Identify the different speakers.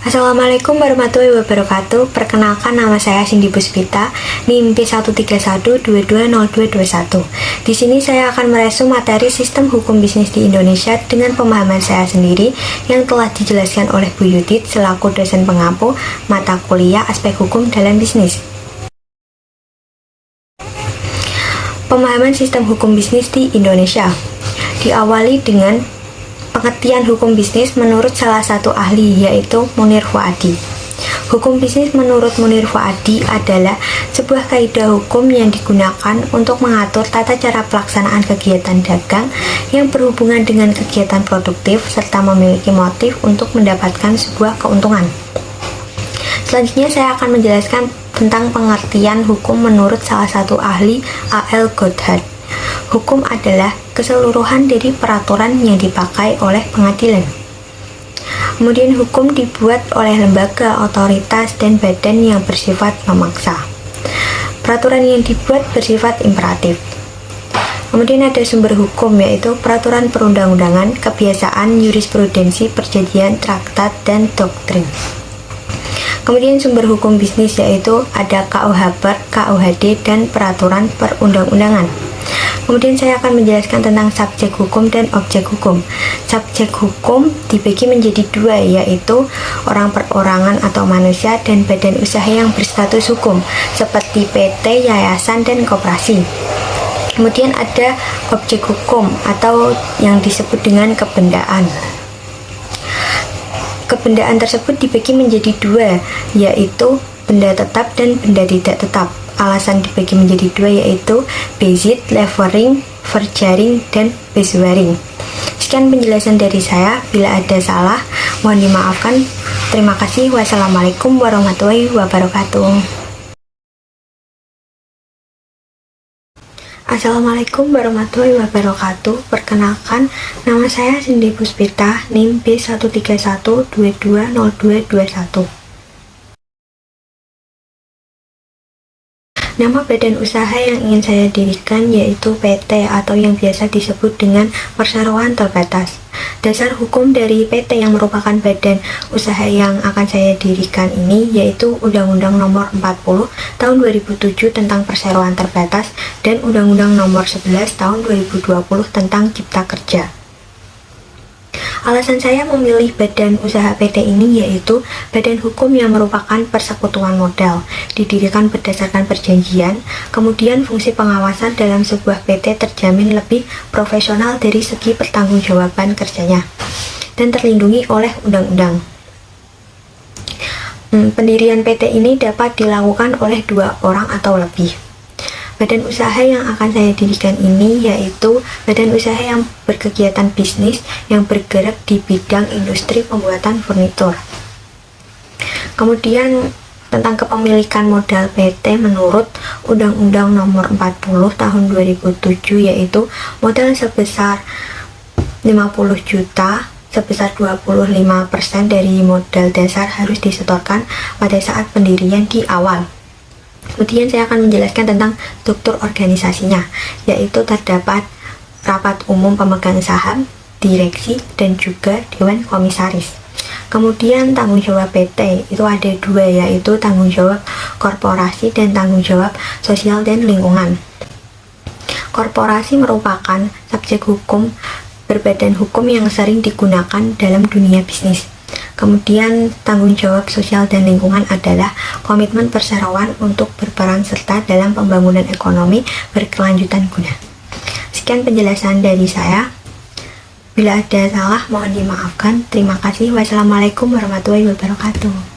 Speaker 1: Assalamualaikum warahmatullahi wabarakatuh. Perkenalkan, nama saya Cindy Puspita, NIM P131220221. Di sini saya akan meresum materi sistem hukum bisnis di Indonesia dengan pemahaman saya sendiri yang telah dijelaskan oleh Bu Yudit selaku dosen pengampu mata kuliah aspek hukum dalam bisnis. Pemahaman sistem hukum bisnis di Indonesia diawali dengan pengertian hukum bisnis menurut salah satu ahli, yaitu Munir Fuadi. Hukum bisnis menurut Munir Fuadi adalah sebuah kaidah hukum yang digunakan untuk mengatur tata cara pelaksanaan kegiatan dagang yang berhubungan dengan kegiatan produktif serta memiliki motif untuk mendapatkan sebuah keuntungan. Selanjutnya saya akan menjelaskan tentang pengertian hukum menurut salah satu ahli, A.L. Goddard. Hukum adalah keseluruhan dari peraturan yang dipakai oleh pengadilan. Kemudian hukum dibuat oleh lembaga, otoritas, dan badan yang bersifat memaksa. Peraturan yang dibuat bersifat imperatif. Kemudian ada sumber hukum, yaitu peraturan perundang-undangan, kebiasaan, jurisprudensi, perjanjian, traktat, dan doktrin. Kemudian sumber hukum bisnis, yaitu ada KUH PER, KUHD, dan peraturan perundang-undangan. Kemudian saya akan menjelaskan tentang subjek hukum dan objek hukum. Subjek hukum dibagi menjadi dua, yaitu orang perorangan atau manusia dan badan usaha yang berstatus hukum, seperti PT, yayasan, dan koperasi. Kemudian ada objek hukum atau yang disebut dengan kebendaan. Kebendaan tersebut dibagi menjadi dua, yaitu benda tetap dan benda tidak tetap. Alasan dibagi menjadi dua yaitu bezit, levering, verjaring, dan bezwaring. Sekian penjelasan dari saya. Bila ada salah, mohon dimaafkan. Terima kasih. Wassalamualaikum warahmatullahi wabarakatuh. Assalamualaikum warahmatullahi wabarakatuh. Perkenalkan, nama saya Cindy Puspita, NIM B131220221. Nama badan usaha yang ingin saya dirikan yaitu PT atau yang biasa disebut dengan perseroan terbatas. Dasar hukum dari PT yang merupakan badan usaha yang akan saya dirikan ini yaitu Undang-Undang Nomor 40 Tahun 2007 tentang perseroan terbatas dan Undang-Undang Nomor 11 Tahun 2020 tentang Cipta Kerja. Alasan saya memilih badan usaha PT ini yaitu badan hukum yang merupakan persekutuan modal, didirikan berdasarkan perjanjian, kemudian fungsi pengawasan dalam sebuah PT terjamin lebih profesional dari segi pertanggungjawaban kerjanya, dan terlindungi oleh undang-undang. Pendirian PT ini dapat dilakukan oleh 2 orang atau lebih. Badan usaha yang akan saya dirikan ini yaitu badan usaha yang berkegiatan bisnis yang bergerak di bidang industri pembuatan furnitur. Kemudian tentang kepemilikan modal PT menurut Undang-Undang Nomor 40 Tahun 2007 yaitu modal sebesar 50 juta sebesar 25% dari modal dasar harus disetorkan pada saat pendirian di awal. Kemudian saya akan menjelaskan tentang struktur organisasinya, yaitu terdapat rapat umum pemegang saham, direksi, dan juga dewan komisaris. Kemudian tanggung jawab PT itu ada 2, yaitu tanggung jawab korporasi dan tanggung jawab sosial dan lingkungan. Korporasi merupakan subjek hukum berbadan hukum yang sering digunakan dalam dunia bisnis. Kemudian tanggung jawab sosial dan lingkungan adalah komitmen perseroan untuk berperan serta dalam pembangunan ekonomi berkelanjutan guna. Sekian penjelasan dari saya. Bila ada salah mohon dimaafkan. Terima kasih. Wassalamualaikum warahmatullahi wabarakatuh.